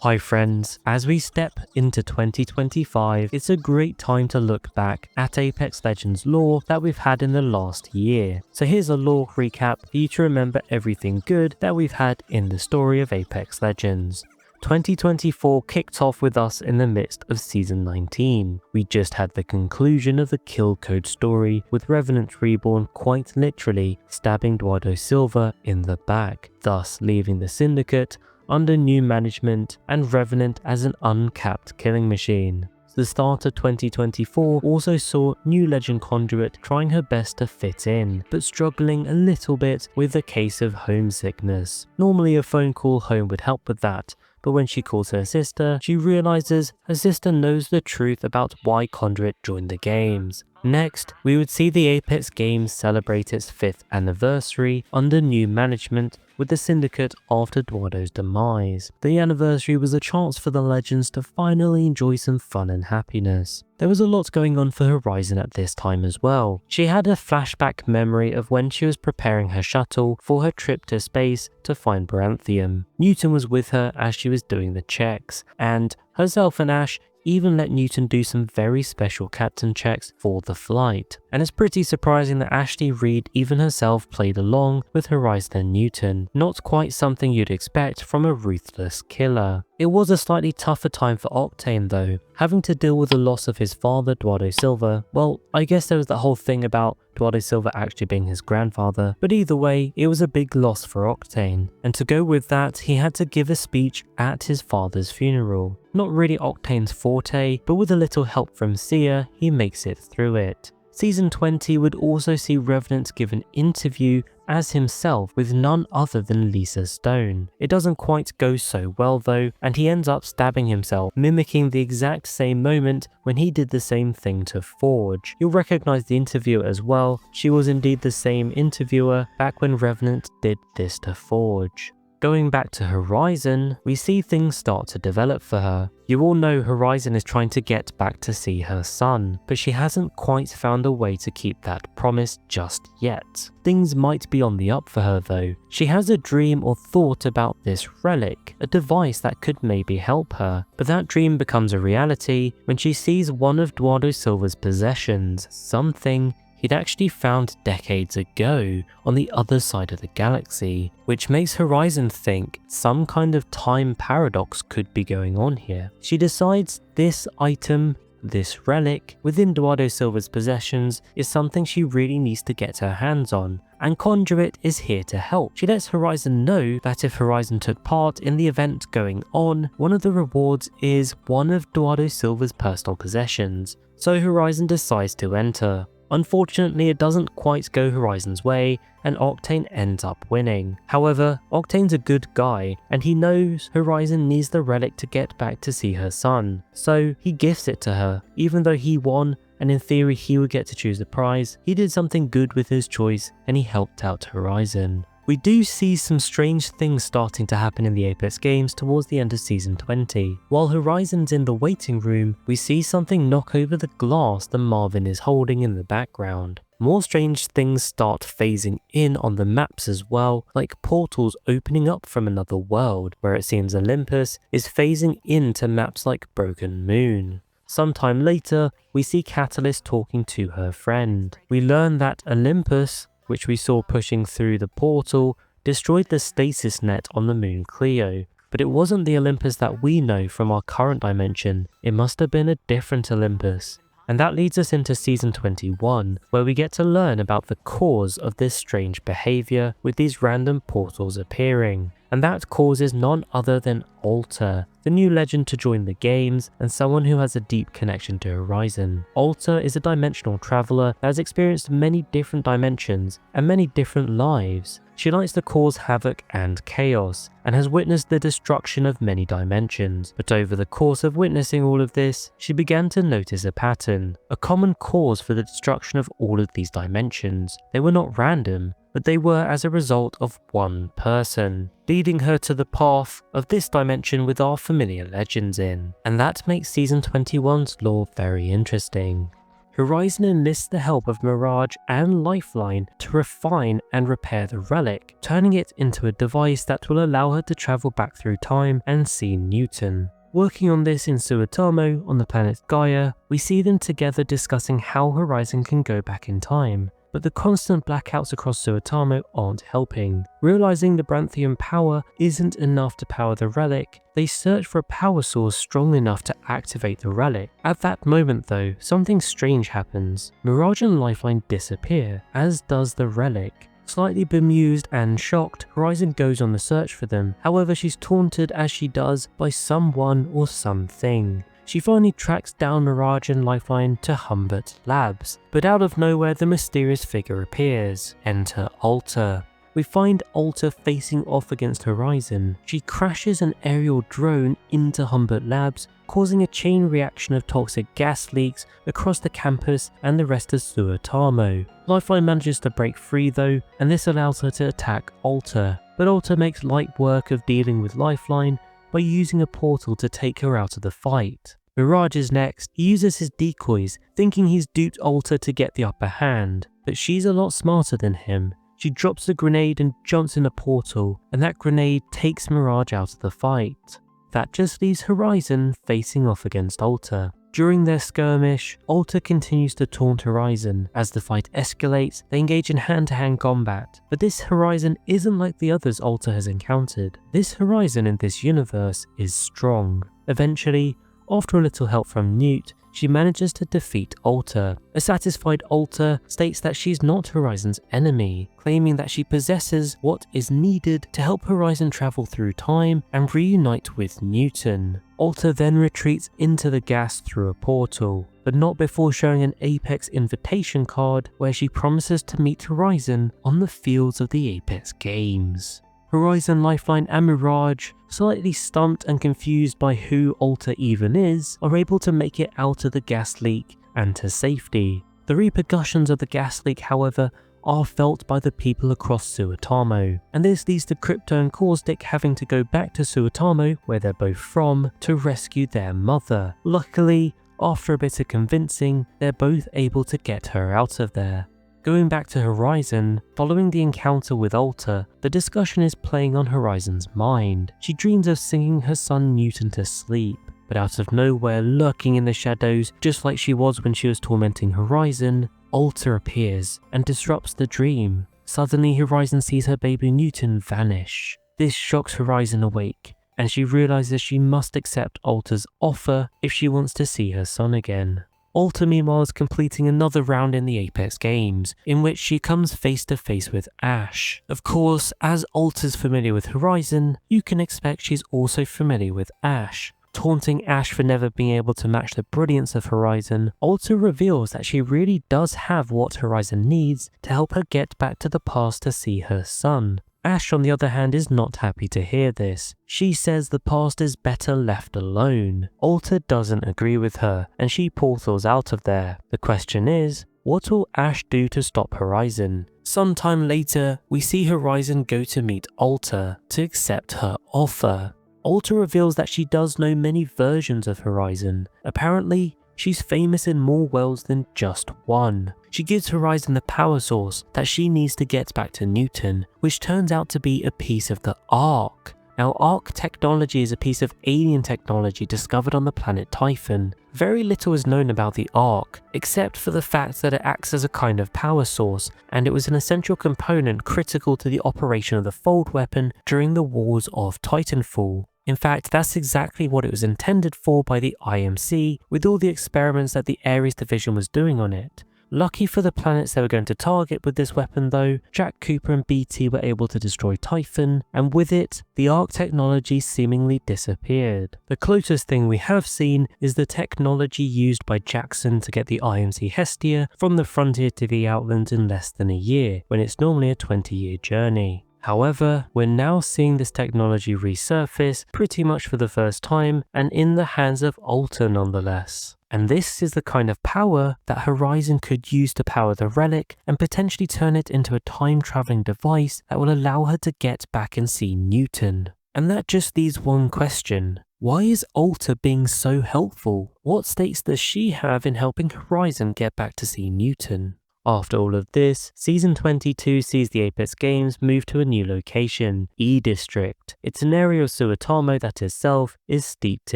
Hi friends, as we step into 2025, it's a great time to look back at Apex Legends lore that we've had in the last year. So here's a lore recap for you to remember everything good that we've had in the story of Apex Legends. 2024 kicked off with us in the midst of Season 19. We just had the conclusion of the Kill Code story, with Revenant Reborn quite literally stabbing Eduardo Silva in the back, thus leaving the Syndicate under new management and Revenant as an uncapped killing machine. The start of 2024 also saw new Legend Conduit trying her best to fit in, but struggling a little bit with a case of homesickness. Normally a phone call home would help with that, but when she calls her sister, she realizes her sister knows the truth about why Conduit joined the games. Next, we would see the Apex Games celebrate its 5th anniversary under new management with the Syndicate after Eduardo's demise. The anniversary was a chance for the Legends to finally enjoy some fun and happiness. There was a lot going on for Horizon at this time as well. She had a flashback memory of when she was preparing her shuttle for her trip to space to find Branthium. Newton was with her as she was doing the checks, and herself and Ash even let Newton do some very special captain checks for the flight. And it's pretty surprising that Ashley Reed even herself played along with Horizon and Newton, not quite something you'd expect from a ruthless killer. It was a slightly tougher time for Octane though, having to deal with the loss of his father Eduardo Silva. Well, I guess there was that whole thing about Eduardo Silva actually being his grandfather, but either way, it was a big loss for Octane. And to go with that, he had to give a speech at his father's funeral. Not really Octane's forte, but with a little help from Sia, he makes it through it. Season 20 would also see Revenant give an interview as himself with none other than Lisa Stone. It doesn't quite go so well though, and he ends up stabbing himself, mimicking the exact same moment when he did the same thing to Forge. You'll recognize the interviewer as well. She was indeed the same interviewer back when Revenant did this to Forge. Going back to Horizon, we see things start to develop for her. You all know Horizon is trying to get back to see her son, but she hasn't quite found a way to keep that promise just yet. Things might be on the up for her though. She has a dream or thought about this relic, a device that could maybe help her, but that dream becomes a reality when she sees one of Eduardo Silva's possessions, something he'd actually found decades ago on the other side of the galaxy, which makes Horizon think some kind of time paradox could be going on here. She decides this item, this relic, within Eduardo Silva's possessions is something she really needs to get her hands on, and Conduit is here to help. She lets Horizon know that if Horizon took part in the event going on, one of the rewards is one of Eduardo Silva's personal possessions, so Horizon decides to enter. Unfortunately, it doesn't quite go Horizon's way, and Octane ends up winning. However, Octane's a good guy, and he knows Horizon needs the relic to get back to see her son, so he gifts it to her. Even though he won, and in theory he would get to choose the prize, he did something good with his choice, and he helped out Horizon. We do see some strange things starting to happen in the Apex games towards the end of Season 20. While Horizon's in the waiting room, we see something knock over the glass that Marvin is holding in the background. More strange things start phasing in on the maps as well, like portals opening up from another world, where it seems Olympus is phasing into maps like Broken Moon. Sometime later, we see Catalyst talking to her friend. We learn that Olympus, which we saw pushing through the portal, destroyed the stasis net on the moon Clio. But it wasn't the Olympus that we know from our current dimension, it must have been a different Olympus. And that leads us into Season 21, where we get to learn about the cause of this strange behaviour with these random portals appearing. And that cause is none other than Alter, the new legend to join the games and someone who has a deep connection to Horizon. Alter is a dimensional traveller that has experienced many different dimensions and many different lives. She likes to cause havoc and chaos, and has witnessed the destruction of many dimensions. But over the course of witnessing all of this, she began to notice a pattern, a common cause for the destruction of all of these dimensions. They were not random, but they were as a result of one person, leading her to the path of this dimension with our familiar legends in. And that makes Season 21's lore very interesting. Horizon enlists the help of Mirage and Lifeline to refine and repair the relic, turning it into a device that will allow her to travel back through time and see Newton. Working on this in Suotamo on the planet Gaia, we see them together discussing how Horizon can go back in time. But the constant blackouts across Suotamo aren't helping. Realizing the Branthian power isn't enough to power the relic, they search for a power source strong enough to activate the relic. At that moment though, something strange happens. Mirage and Lifeline disappear, as does the relic. Slightly bemused and shocked, Horizon goes on the search for them. However, she's taunted as she does by someone or something. She finally tracks down Mirage and Lifeline to Humbert Labs, but out of nowhere the mysterious figure appears. Enter Alter. We find Alter facing off against Horizon. She crashes an aerial drone into Humbert Labs, causing a chain reaction of toxic gas leaks across the campus and the rest of Suotamo. Lifeline manages to break free though, and this allows her to attack Alter, but Alter makes light work of dealing with Lifeline by using a portal to take her out of the fight. Mirage is next. He uses his decoys, thinking he's duped Alter to get the upper hand, but she's a lot smarter than him. She drops the grenade and jumps in a portal, and that grenade takes Mirage out of the fight. That just leaves Horizon facing off against Alter. During their skirmish, Alter continues to taunt Horizon. As the fight escalates, they engage in hand-to-hand combat, but this Horizon isn't like the others Alter has encountered. This Horizon in this universe is strong. Eventually, after a little help from Newt, she manages to defeat Alter. A satisfied Alter states that she's not Horizon's enemy, claiming that she possesses what is needed to help Horizon travel through time and reunite with Newton. Alter then retreats into the gas through a portal, but not before showing an Apex invitation card where she promises to meet Horizon on the fields of the Apex Games. Horizon, Lifeline and Mirage, slightly stumped and confused by who Alter even is, are able to make it out of the gas leak and to safety. The repercussions of the gas leak, however, are felt by the people across Suotamo, and this leads to Crypto and Caustic having to go back to Suotamo, where they're both from, to rescue their mother. Luckily, after a bit of convincing, they're both able to get her out of there. Going back to Horizon, following the encounter with Alter, the discussion is playing on Horizon's mind. She dreams of singing her son Newton to sleep, but out of nowhere, lurking in the shadows, just like she was when she was tormenting Horizon, Alter appears and disrupts the dream. Suddenly, Horizon sees her baby Newton vanish. This shocks Horizon awake, and she realizes she must accept Alter's offer if she wants to see her son again. Alter meanwhile is completing another round in the Apex Games, in which she comes face to face with Ash. Of course, as Alter's familiar with Horizon, you can expect she's also familiar with Ash. Taunting Ash for never being able to match the brilliance of Horizon, Alter reveals that she really does have what Horizon needs to help her get back to the past to see her son. Ash, on the other hand, is not happy to hear this. She says the past is better left alone. Alter doesn't agree with her, and she portals out of there. The question is, what will Ash do to stop Horizon? Sometime later, we see Horizon go to meet Alter to accept her offer. Alter reveals that she does know many versions of Horizon. Apparently, she's famous in more worlds than just one. She gives Horizon the power source that she needs to get back to Newton, which turns out to be a piece of the Ark. Now, Ark technology is a piece of alien technology discovered on the planet Typhon. Very little is known about the Ark, except for the fact that it acts as a kind of power source, and it was an essential component critical to the operation of the Fold weapon during the Wars of Titanfall. In fact, that's exactly what it was intended for by the IMC, with all the experiments that the Ares division was doing on it. Lucky for the planets they were going to target with this weapon though, Jack Cooper and BT were able to destroy Typhon, and with it, the Ark technology seemingly disappeared. The closest thing we have seen is the technology used by Jackson to get the IMC Hestia from the frontier to the Outlands in less than a year, when it's normally a 20-year journey. However, we're now seeing this technology resurface pretty much for the first time, and in the hands of Alter nonetheless. And this is the kind of power that Horizon could use to power the relic and potentially turn it into a time-traveling device that will allow her to get back and see Newton. And that just leaves one question. Why is Alta being so helpful? What stakes does she have in helping Horizon get back to see Newton? After all of this, Season 22 sees the Apex Games move to a new location, E-District. It's an area of Suotamo that itself is steeped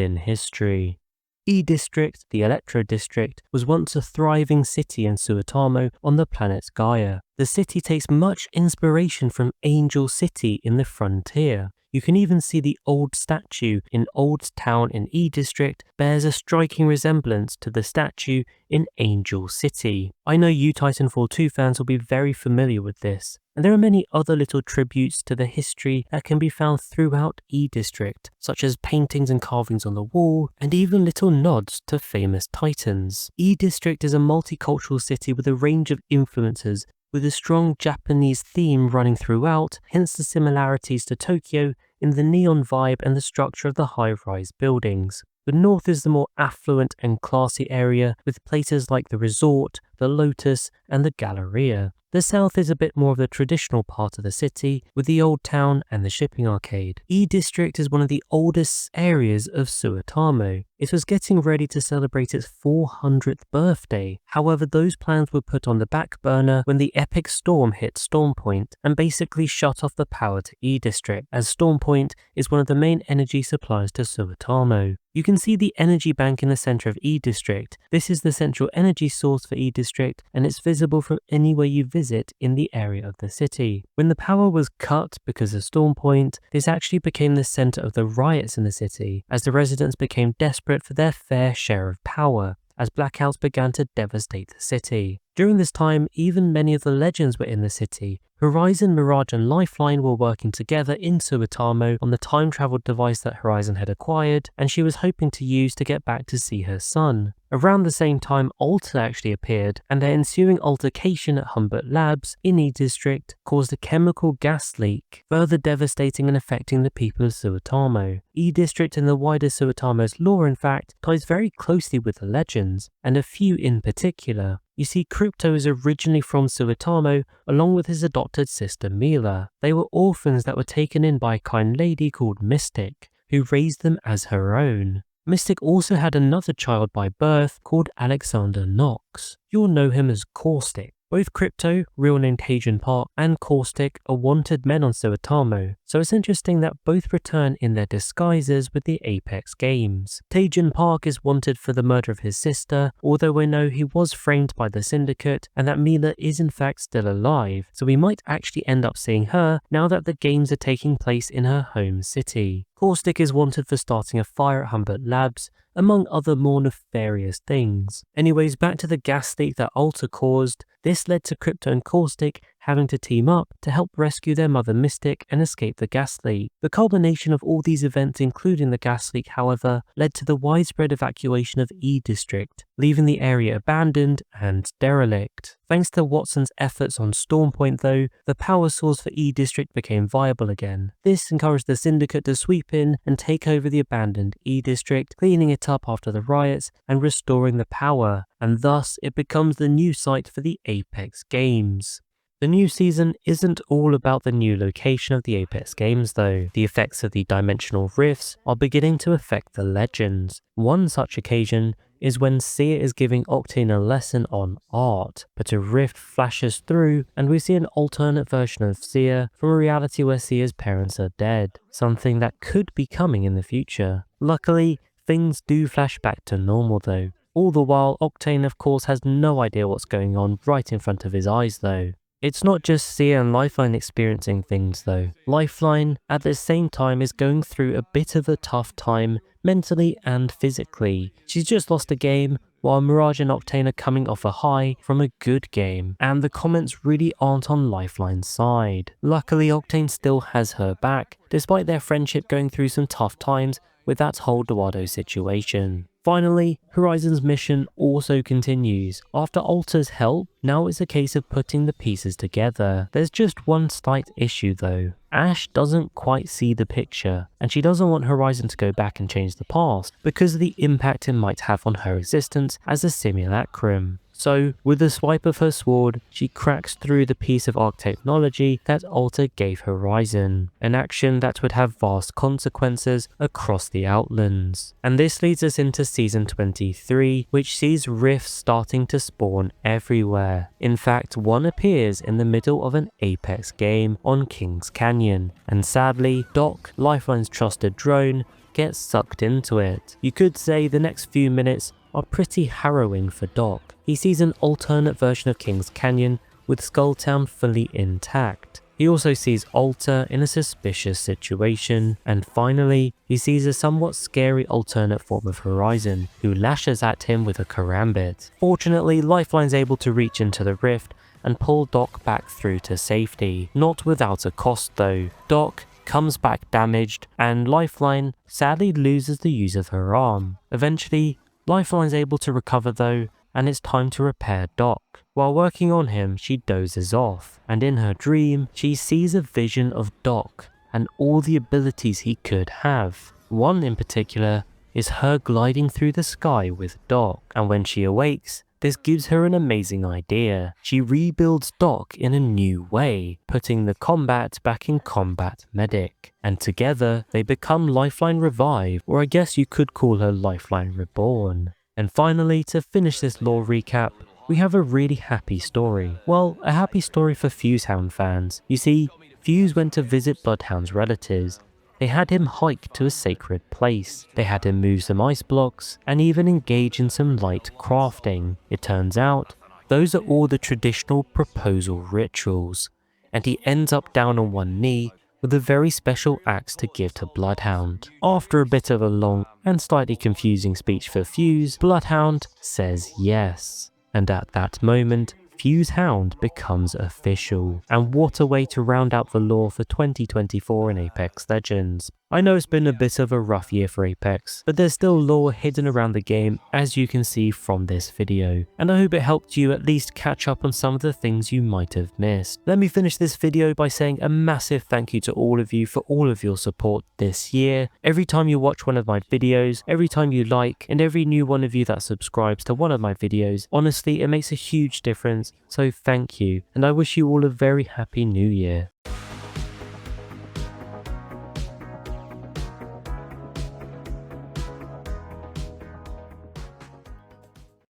in history. E-District, the Electro District, was once a thriving city in Suotamo on the planet Gaia. The city takes much inspiration from Angel City in the Frontier. You can even see the old statue in Old Town in E-District bears a striking resemblance to the statue in Angel City. I know you Titanfall 2 fans will be very familiar with this, and there are many other little tributes to the history that can be found throughout E-District, such as paintings and carvings on the wall, and even little nods to famous titans. E-District is a multicultural city with a range of influences, with a strong Japanese theme running throughout, hence the similarities to Tokyo in the neon vibe and the structure of the high-rise buildings. The north is the more affluent and classy area, with places like the Resort, the Lotus, and the Galleria. The south is a bit more of the traditional part of the city, with the old town and the shipping arcade. E-District is one of the oldest areas of Suotamo. It was getting ready to celebrate its 400th birthday. However, those plans were put on the back burner when the epic storm hit Storm Point and basically shut off the power to E-District, as Storm Point is one of the main energy suppliers to Suotamo. You can see the energy bank in the center of E-District. This is the central energy source for E-District, and it's visible from anywhere you visit in the area of the city. When the power was cut because of Storm Point, this actually became the center of the riots in the city, as the residents became desperate for their fair share of power, as blackouts began to devastate the city. During this time, even many of the legends were in the city. Horizon, Mirage and Lifeline were working together in Suotamo on the time-travel device that Horizon had acquired, and she was hoping to use to get back to see her son. Around the same time, Alta actually appeared, and their ensuing altercation at Humbert Labs in E-District caused a chemical gas leak, further devastating and affecting the people of Suotamo. E-District and the wider Suotamo's lore, in fact, ties very closely with the legends, and a few in particular. You see, Crypto is originally from Suotamo, along with his adopted sister Mila. They were orphans that were taken in by a kind lady called Mystic, who raised them as her own. Mystic also had another child by birth called Alexander Knox. You'll know him as Caustic. Both Crypto, real name Tajin Park, and Caustic are wanted men on Suotamo, so it's interesting that both return in their disguises with the Apex Games. Tajin Park is wanted for the murder of his sister, although we know he was framed by the Syndicate and that Mila is in fact still alive, so we might actually end up seeing her now that the games are taking place in her home city. Caustic is wanted for starting a fire at Humbert Labs, among other more nefarious things. Anyways, back to the gas leak that Alta caused. This led to Crypto and Caustic having to team up to help rescue their mother Mystic and escape the gas leak. The culmination of all these events, including the gas leak, however, led to the widespread evacuation of E-District, leaving the area abandoned and derelict. Thanks to Watson's efforts on Storm Point though, the power source for E-District became viable again. This encouraged the Syndicate to sweep in and take over the abandoned E-District, cleaning it up after the riots and restoring the power, and thus it becomes the new site for the Apex Games. The new season isn't all about the new location of the Apex Games though. The effects of the dimensional rifts are beginning to affect the legends. One such occasion is when Sia is giving Octane a lesson on art, but a rift flashes through and we see an alternate version of Sia from a reality where Sia's parents are dead, something that could be coming in the future. Luckily, things do flash back to normal though. All the while, Octane of course has no idea what's going on right in front of his eyes though. It's not just Sia and Lifeline experiencing things though. Lifeline, at the same time, is going through a bit of a tough time mentally and physically. She's just lost a game, while Mirage and Octane are coming off a high from a good game, and the comments really aren't on Lifeline's side. Luckily, Octane still has her back, despite their friendship going through some tough times with that whole Duado situation. Finally, Horizon's mission also continues. After Alta's help, now it's a case of putting the pieces together. There's just one slight issue though. Ash doesn't quite see the picture, and she doesn't want Horizon to go back and change the past because of the impact it might have on her existence as a simulacrum. So, with a swipe of her sword, she cracks through the piece of Arc technology that Alter gave Horizon, an action that would have vast consequences across the Outlands. And this leads us into Season 23, which sees rifts starting to spawn everywhere. In fact, one appears in the middle of an Apex game on King's Canyon, and sadly, Doc, Lifeline's trusted drone, gets sucked into it. You could say the next few minutes are pretty harrowing for Doc. He sees an alternate version of King's Canyon with Skulltown fully intact. He also sees Alter in a suspicious situation, and finally, he sees a somewhat scary alternate form of Horizon, who lashes at him with a karambit. Fortunately, Lifeline's able to reach into the rift and pull Doc back through to safety, not without a cost though. Doc comes back damaged, and Lifeline sadly loses the use of her arm. Eventually, Lifeline's able to recover though, and it's time to repair Doc. While working on him, she dozes off, and in her dream, she sees a vision of Doc and all the abilities he could have. One in particular is her gliding through the sky with Doc, and when she awakes, this gives her an amazing idea. She rebuilds Doc in a new way, putting the combat back in Combat Medic, and together they become Lifeline Revive, or I guess you could call her Lifeline Reborn. And finally, to finish this lore recap, we have a really happy story. Well, a happy story for Fusehound fans. You see, Fuse went to visit Bloodhound's relatives. They had him hike to a sacred place. They had him move some ice blocks and even engage in some light crafting. It turns out, those are all the traditional proposal rituals, and he ends up down on one knee with a very special axe to give to Bloodhound. After a bit of a long and slightly confusing speech for Fuse, Bloodhound says yes. And at that moment, Fusehound becomes official. And what a way to round out the lore for 2024 in Apex Legends. I know it's been a bit of a rough year for Apex, but there's still lore hidden around the game, as you can see from this video, and I hope it helped you at least catch up on some of the things you might have missed. Let me finish this video by saying a massive thank you to all of you for all of your support this year. Every time you watch one of my videos, every time you like, and every new one of you that subscribes to one of my videos, honestly it makes a huge difference, so thank you, and I wish you all a very happy new year.